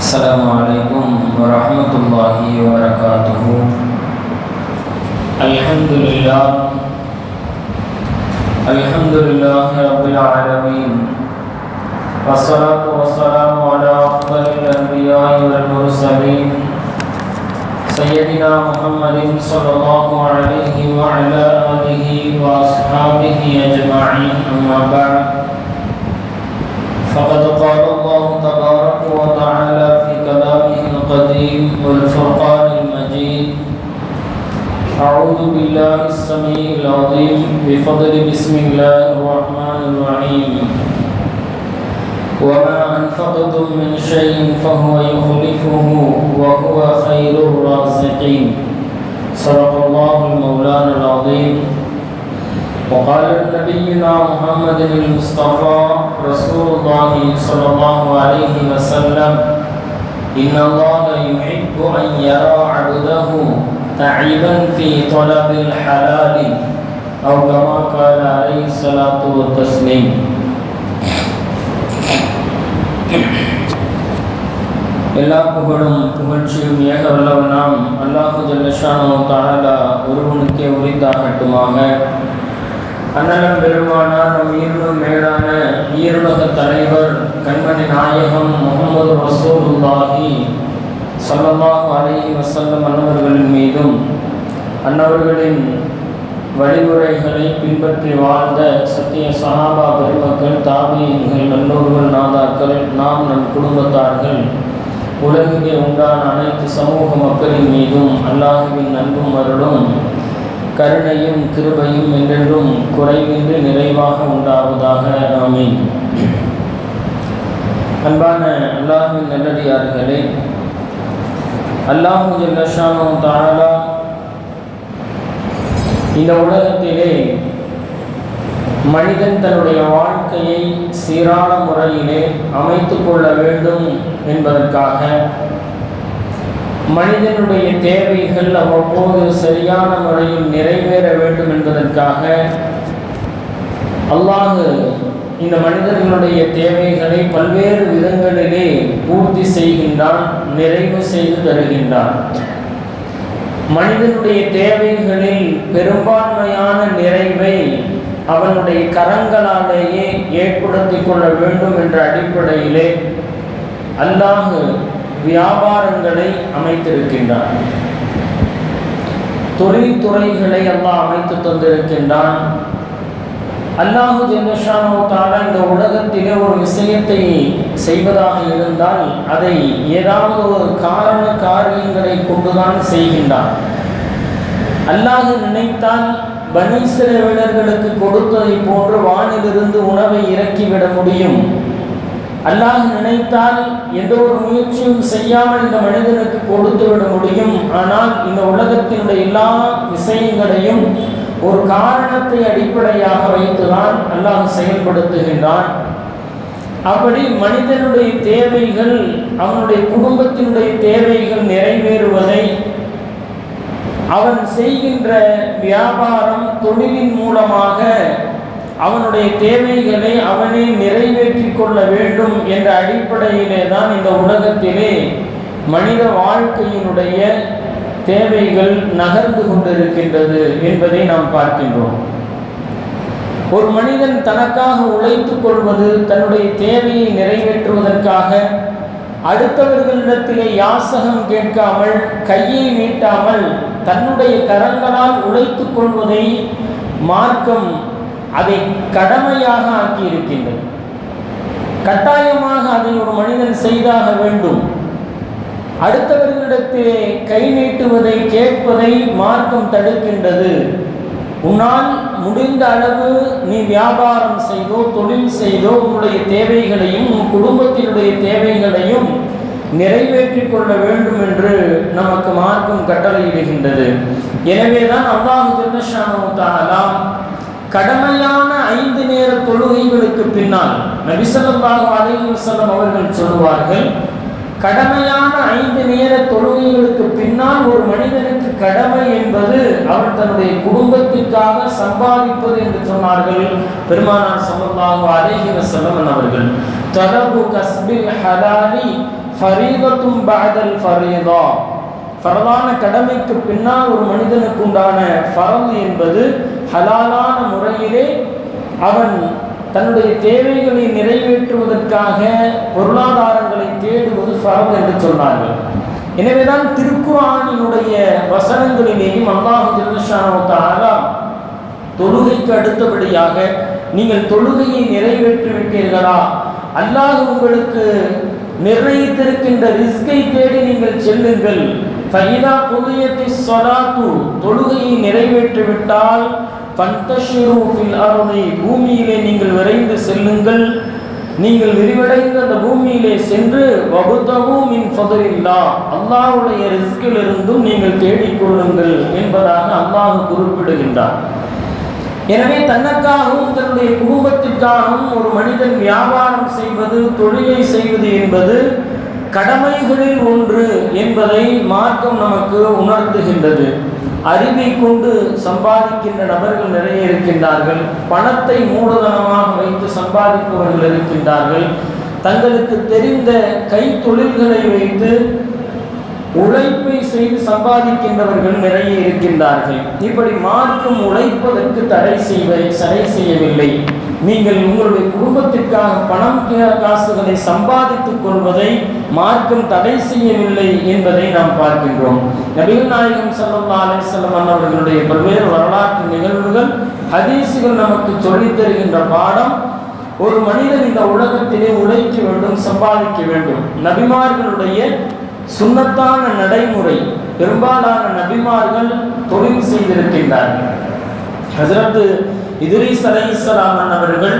Assalamualaikum warahmatullahi wabarakatuh. Alhamdulillah rabbil alamin. Wassalatu wassalamu ala afdalil anbiya'i wal mursalin Sayyidina Muhammadin sallallahu alaihi wa ala alihi wa ashabihi ajma'in, amma ba'd. فقد قال الله تبارك وتعالى في كلامه القديم والفرقان المجيد: أعوذ بالله السميع العظيم بفضل بسم الله الرحمن الرحيم وما أنفقتم من شيء فهو يخلفه وهو خير الرازقين. صدق الله المولان العظيم. وقال نبينا محمد المصطفى رسول الله صلى الله عليه وسلم: إن الله يحب أن يرى عبده تعبا في طلب الحلال، أو كما قال عليه الصلاة والتسليم. எல்லா புகழும் புகழ்ச்சியும் ஏக வல்லவனாம் அல்லாஹு ஜல்ல ஷானஹு தஆலா ஒருவனுக்கே உரித்தாகட்டுமாக. அண்ணலம் பெருமானார் நம் ஈருலக மேலான ஈருலக தலைவர் கண்மணி நாயகம் முஹம்மது ரசூலுல்லாஹி ஸல்லல்லாஹு அலைஹி வஸல்லம் அன்னவர்களின் மீதும் அன்னவர்களின் வழிமுறைகளை பின்பற்றி வாழ்ந்த சத்திய சஹாபா பெருமக்கள், தாபீன்கள், நல்லோர்கள், நாதாக்கள், நாம் நம் குடும்பத்தார்கள், உலகிலே உண்டான அனைத்து சமூக மக்களின் மீதும் அல்லாஹுவின் அன்பும் அருளும் கருணையும் கிருபையும் என்றென்றும் குறைவின்றி நிறைவாக உண்டாவதாக. ஆமீன். அன்பான அல்லாஹ்வின் நல்லடியார்களே, அல்லாஹு ஜல்ல ஷானஹு தஆலா இந்த உலகத்திலே மனிதன் தன்னுடைய வாழ்க்கையை சீரான முறையிலே அமைத்து கொள்ள வேண்டும் என்பதற்காக, மனிதனுடைய தேவைகள் அவ்வப்போது சரியான முறையில் நிறைவேற வேண்டும் என்பதற்காக அல்லாஹ் இந்த மனிதர்களுடைய தேவைகளை பல்வேறு விதங்களிலே பூர்த்தி செய்கின்றான், நிறைவு செய்து தருகின்றான். மனிதனுடைய தேவைகளில் பெரும்பான்மையான நிறைவை அவனுடைய கரங்களாலேயே ஏற்படுத்தி கொள்ள வேண்டும் என்ற அடிப்படையிலே அல்லாஹ் வியாபாரங்களை அமைத்திருக்கின்றான், தொழில்துறைகளை அல்லாஹ் அமைத்து தந்திருக்கின்றான். அல்லாஹு ஜல்ல ஷானஹு தஆலா இந்த உலகத்திலே ஒரு விஷயத்தை செய்வதாக இருந்தால் அதை ஏதாவது ஒரு காரியங்களை கொண்டுதான் செய்கின்றான். அல்லாஹ் நினைத்தால் பனி இஸ்ரவேலர்களுக்கு கொடுத்ததை போன்று வானிலிருந்து உணவை இறக்கிவிட முடியும். அல்லாஹ் நினைத்தால் எந்த ஒரு முயற்சியும் செய்யாமல் இந்த மனிதனுக்கு கொடுத்து விட முடியும். ஆனால் இந்த உலகத்தினுடைய எல்லா விஷயங்களையும் ஒரு காரணத்தை அடிப்படையாக வைத்துதான் அல்லாஹ் செயல்படுத்துகின்றான். அப்படி மனிதனுடைய தேவைகள், அவனுடைய குடும்பத்தினுடைய தேவைகள் நிறைவேறுவதை அவன் செய்கின்ற வியாபாரம், தொழிலின் மூலமாக அவனுடைய தேவைகளை அவனே நிறைவேற்றி கொள்ள வேண்டும் என்ற அடிப்படையிலே தான் இந்த உலகத்திலே மனித வாழ்க்கையினுடைய தேவைகள் நகர்ந்து கொண்டிருக்கின்றது என்பதை நாம் பார்க்கின்றோம். ஒரு மனிதன் தனக்காக உழைத்துக் கொள்வது, தன்னுடைய தேவையை நிறைவேற்றுவதற்காக அடுத்தவர்களிடத்திலே யாசகம் கேட்காமல், கையை நீட்டாமல் தன்னுடைய கரங்களால் உழைத்துக் கொள்வதை மார்க்கம் அதை கடமையாக ஆக்கியிருக்கின்றது. கட்டாயமாக அதை ஒரு மனிதன் செய்தாக வேண்டும். அடுத்தவர்களிடத்திலே கை நீட்டுவதை, கேட்பதை மார்க்கம் தடுக்கின்றது. உன்னால் முடிந்த அளவு நீ வியாபாரம் செய்தோ, தொழில் செய்தோ உன்னுடைய தேவைகளையும் உன் குடும்பத்தினுடைய தேவைகளையும் நிறைவேற்றி கொள்ள வேண்டும் என்று நமக்கு மார்க்கம் கட்டளையிடுகின்றது. எனவேதான் அல்லாஹ் ஜல்ல ஷானஹு தஆலா கடமையான 5 நேர தொழுகைகளுக்கு பின்னால் நபி ஸல்லல்லாஹு அலைஹி வஸல்லம் அவர்கள் சொல்லுவார்கள், கடமையான 5 நேர தொழுகைகளுக்கு பின்னால் ஒரு மனிதனுக்கு கடமை என்பது அவன் தன்னுடைய குடும்பத்திற்காக சம்பாதிப்பது என்று சொன்னார்கள் பெருமானார் ஸல்லல்லாஹு அலைஹி வஸல்லம் அவர்கள். தலபு கஸ்பில் ஹலாலி ஃபரீதத்தும் பஅதல் ஃபரீதா, ஃபரலான கடமைக்கு பின்னால் ஒரு மனிதனுக்கு உண்டான ஃபரல் என்பது ஹலாலான முறையிலே அவன் தன்னுடைய தேவைகளை நிறைவேற்றுவதற்காக பொருளாதாரங்களை தேடுவது ஃபரல் என்று சொன்னார்கள். எனவேதான் திருக்குர்ஆனினுடைய வசனங்களிலேயும் அல்லாஹ் ஜல்லஷானஹு வ தஆலா தொழுகைக்கு அடுத்தபடியாக நீங்கள் தொழுகையை நிறைவேற்றிவிட்டீர்களா, அல்லாஹ் உங்களுக்கு நிர்ணயித்திருக்கின்ற ரிஸ்கை தேடி நீங்கள் செல்லுங்கள். ஃபைதா குதியத்திஸ் ஸலாத்து, தொழுகையை நிறைவேற்றிவிட்டால் ஃபந்தஷிரு ஃபில் அர்தி, பூமியிலே நீங்கள் விரைந்து செல்லுங்கள். நீங்கள் விரிவடைந்த அந்த பூமியிலே சென்று வபுதவு மின் ஃபதுலில்லாஹ், அல்லாஹ்வுடைய ரிஸ்கிலிருந்தும் நீங்கள் தேடிக்கொள்ளுங்கள் என்பதாக அல்லாஹ் குறிப்பிடுகின்றார். எனவே தனக்காகவும் தன்னுடைய குடும்பத்திற்காகவும் ஒரு மனிதன் வியாபாரம் செய்வது, தொழிலை செய்வது என்பது கடமைகளில் ஒன்று என்பதை மார்க்கம் நமக்கு உணர்த்துகின்றது. அறிவை கொண்டு சம்பாதிக்கின்ற நபர்கள் நிறைய இருக்கின்றார்கள். பணத்தை மூலதனமாக வைத்து சம்பாதிப்பவர்கள் இருக்கின்றார்கள். தங்களுக்கு தெரிந்த கைத்தொழில்களை வைத்து உழைப்பை செய்து சம்பாதிக்கின்றவர்கள் நிறைய இருக்கின்றார்கள். இப்படி மார்க்கம் உழைப்பதற்கு தடை செய்யவில்லை. நீங்கள் உங்களுடைய குடும்பத்திற்காக பணம் காசுகளை சம்பாதித்துக் கொள்வதை மார்க்கம் தடை செய்யவில்லை என்பதை நாம் பார்க்கின்றோம். நபிகள் நாயகம் ஸல்லல்லாஹு அலைஹி வஸல்லம் அவர்களுடைய பல்வேறு வரலாற்று நிகழ்வுகள், ஹதீஸுகள் நமக்கு சொல்லித் தருகின்ற பாடம், ஒரு மனிதன் இந்த உலகத்திலே உழைக்க வேண்டும், சம்பாதிக்க வேண்டும். நபிமார்களுடைய சுன்னத்தான நடைமுறை, பெரும்பாலான நபிமார்கள் தொழில் செய்திருக்கின்றார்கள். ஹஜ்ரத் இத்ரீஸ் அலைஹிஸ்ஸலாம் அவர்கள்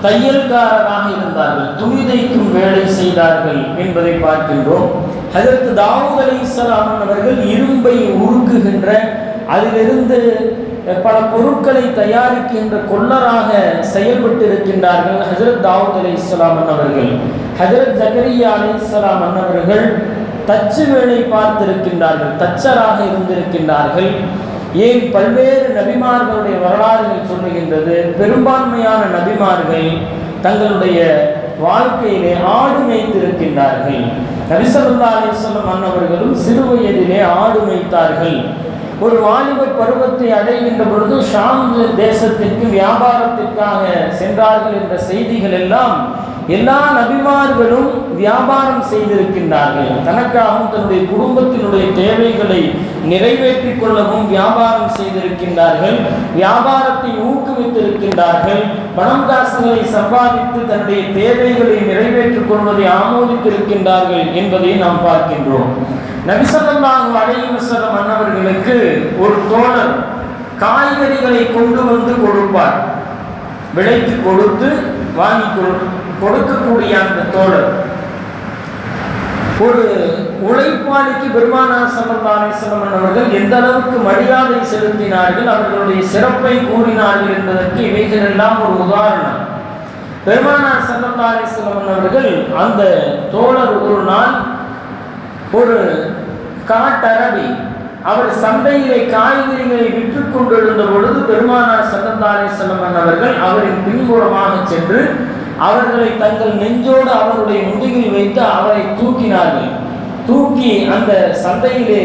தையல்காரராக இருந்தார்கள், துணி தைக்கும் வேலை செய்தார்கள் என்பதை பார்க்கின்றோம். ஹஜ்ரத் தாவூத் அலைஹிஸ்ஸலாம் அவர்கள் இரும்பை உருக்குகின்ற, அதிலிருந்து பல பொருட்களை தயாரிக்கின்ற கொல்லராக செயல்பட்டு இருக்கின்றார்கள் ஹஜ்ரத் தாவூத் அலைஹிஸ்ஸலாம் அவர்கள். ஹஜ்ரத் ஜக்கரியா அலைஹிஸ்ஸலாம் அவர்கள் தச்சு வேலை பார்த்திருக்கின்றார்கள், தச்சராக இருந்திருக்கின்றார்கள். ஏன் பல்வேறு நபிமார்களுடைய வரலாறுகள் சொல்லுகின்றது, பெரும்பான்மையான நபிமார்கள் தங்களுடைய வாழ்க்கையிலே ஆடு மேய்த்திருக்கின்றார்கள். நபி ஸல்லல்லாஹு அலைஹி வஸல்லம் அவர்களும் சிறு வயதிலே ஆடு மேய்த்தார்கள். ஒரு வாலிப பருவத்தை அடைகின்ற பொழுது ஷாம் தேசத்திற்கு வியாபாரத்திற்காக சென்றார்கள் என்ற செய்திகள் எல்லாம் எல்லா நபிமார்களும் வியாபாரம் செய்திருக்கின்றார்கள். தனக்காகவும் தன்னுடைய குடும்பத்தினுடைய தேவைகளை நிறைவேற்றிக் கொள்ளவும் வியாபாரம் செய்திருக்கின்றார்கள். வியாபாரத்தை ஊக்குவித்திருக்கின்றார்கள். பணம் காசுகளை சம்பாதித்து தன்னுடைய தேவைகளை நிறைவேற்றிக் கொள்வதை ஆமோதித்திருக்கின்றார்கள் என்பதை நாம் பார்க்கின்றோம். நபி ஸல்லல்லாஹு அலைஹி வஸல்லம் அன்னவர்களுக்கு ஒரு தோழர் காய்கறிகளை கொண்டு வந்து கொடுப்பார். விலைக்கு கொடுத்து வாங்கி கொடுக்கக்கூடிய அந்த தோழர் ஒரு உழைப்பாளிக்கு பெருமானார் ஸல்லல்லாஹு அலைஹி வஸல்லம் அவர்கள் எந்த அளவுக்கு மரியாதை செலுத்தினார்கள், அவர்களுடைய சிறப்பை கூறினார்கள் என்பதற்கு இவைகள் எல்லாம் ஒரு உதாரணம். பெருமானார் ஸல்லல்லாஹு அலைஹி வஸல்லம் அவர்கள் அந்த தோழர் ஒரு நாள் ஒரு காட்டரபி அவர் சந்தையிலே காய்கறிகளை விற்று கொண்டிருந்த பொழுது பெருமானார் ஸல்லல்லாஹு அலைஹி வஸல்லம் அவர்கள் அவரின் பின்புறமாக சென்று அவர்களை தங்கள் நெஞ்சோடு அவருடைய முதுகில் வைத்து அவரை தூக்கினார்கள். தூக்கி அந்த சந்தையிலே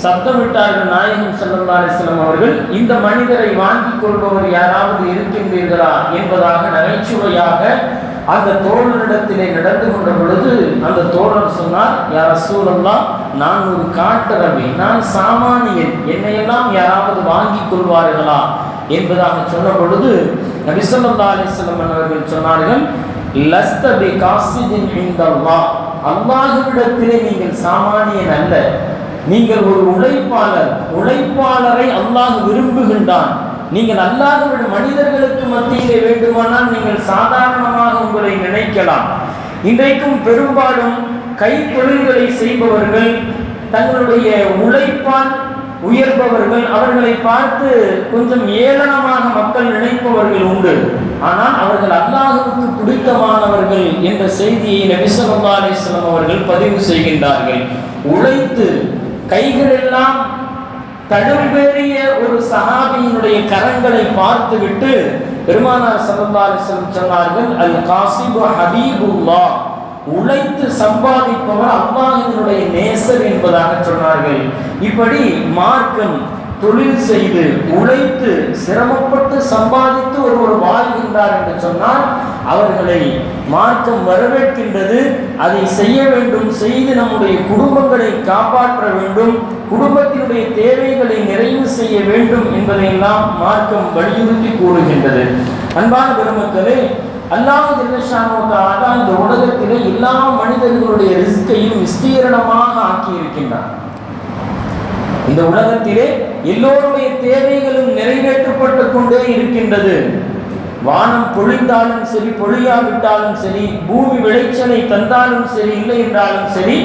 சத்தமிட்டார்கள். நாயகம் ஸல்லல்லாஹு அலைஹி வஸல்லம் அவர்கள், இந்த மனிதரை வாங்கிக் கொள்பவர் யாராவது இருக்கின்றீர்களா என்பதாக நகைச்சுவையாக அந்த தோழரிடத்திலே நடந்து கொண்ட பொழுது அந்த தோழர் சொன்னார், யா ரசூலல்லாஹ், நான் ஒரு காட்டரபி, நான் சாமானியன், என்னையெல்லாம் யாராவது வாங்கிக் கொள்வார்களா என்பதாக சொன்ன பொழுது நபி ஸல்லல்லாஹு அலைஹி வஸல்லம் அவர்கள் சொன்னார்கள், லஸ்த பி காஸிதின் இன்தல்லாஹ், அல்லாஹ்விடத்திலே நீங்கள் சாமானியன் அல்ல, நீங்கள் ஒரு உழைப்பாளர். உழைப்பாளரை அல்லாஹ் விரும்புகின்றான். நீங்கள் அல்லாஹ்விட மனிதர்களுக்கு மத்தியிலே வேண்டுமானால் நீங்கள் சாதாரணமாக உங்களை நினைக்கலாம். இன்றைக்கும் பெரும்பாலும் கை தொழில்களை செய்பவர்கள், தங்களுடைய உழைப்பால் உயர்பவர்கள், அவர்களை பார்த்து கொஞ்சம் ஏளனமாக மக்கள் நினைப்பவர்கள் உண்டு. ஆனால் அவர்கள் அல்லாஹ்வுக்கு பிடித்தமானவர்கள் என்ற செய்தியை நபி ஸல்லல்லாஹு அலைஹி வஸல்லம் அவர்கள் பதிவு செய்கின்றார்கள். உழைத்து கைகளெல்லாம் தடும்பேறிய ஒரு சஹாபியினுடைய கரங்களை பார்த்துவிட்டு பெருமானார் ஸல்லல்லாஹு அலைஹி வஸல்லம் சொன்னார்கள், அல் காஸிபு ஹபீபுல்லாஹ், உழைத்து சம்பாதிப்பவர் அல்லாஹ்வினுடைய நேசர் என்பதாக சொன்னார்கள். இப்படி மார்க்கம் தொழில் செய்து உழைத்து சிரமப்பட்டு சம்பாதித்து ஒருவர் வாழ்கின்றார் என்று சொன்னால் அவர்களை மார்க்கம் வரவேற்கின்றது. அதை செய்ய வேண்டும், செய்து நம்முடைய குடும்பங்களை காப்பாற்ற வேண்டும், குடும்பத்தினுடைய தேவைகளை நிறைவு செய்ய வேண்டும் என்பதையெல்லாம் மார்க்கம் வலியுறுத்தி கூறுகின்றது. அன்பான பெருமக்களே, அல்லாஹ் ஜல்லஷானு தஆலா இந்த உலகத்திலே எல்லா மனிதர்களுடைய ரிஸ்கையும் விஸ்தீரணமாக ஆக்கி இருக்கின்றார். இந்த உலகத்திலே எல்லோருடைய தேவைகளும் நிறைவேற்றப்பட்டு கொண்டே இருக்கின்றது. வானம் பொழிந்தாலும் சரி, பொழியாவிட்டாலும் சரி, பூமி விளைச்சலை தந்தாலும் சரி, இல்லை என்றாலும் சரி,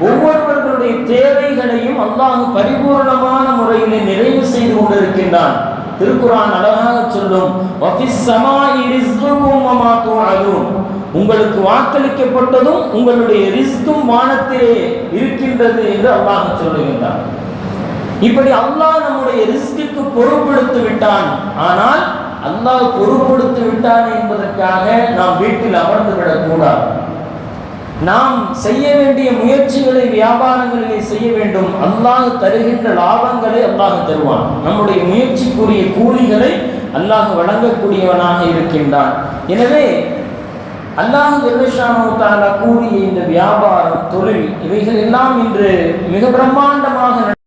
ஒவ்வொருவர்களுடைய தேவைகளையும் அல்லாஹ் பரிபூர்ணமான முறையிலே நிறைவு செய்து கொண்டிருக்கின்றான். திருக்குர்ஆன் அழகாக சொல்லும், வஃபிஸ் ஸமாஇ ரிஸ்குக்கும் வமா துஅதுன், உங்களுக்கு வாக்களிக்கப்பட்டதும் உங்களுடைய ரிஸ்கும் வானத்திலே இருக்கின்றது என்று அல்லாஹ் சொல்லுகின்றான். இப்படி அல்லாஹ் நம்முடைய ரிஸ்குக்கு பொறுப்படுத்தி விட்டான். ஆனால் அல்லாஹ் பொறுப்படுத்தி விட்டான் என்பதற்காக நாம் வீட்டில் அமர்ந்து விடக்கூடாது. நாம் செய்ய வேண்டிய முயற்சிகளை வியாபாரங்களிலே செய்ய வேண்டும். அல்லாஹ் தருகின்ற லாபங்களை அல்லாஹ் தருவான். நம்முடைய முயற்சிக்குரிய கூலிகளை அல்லாஹ் வழங்கக்கூடியவனாக இருக்கின்றான். எனவே அல்லாஹ் ஜல்லஷானு தஆலா கூறிய இந்த வியாபாரம், தொழில், இவைகள் எல்லாம் இன்று மிக பிரம்மாண்டமாக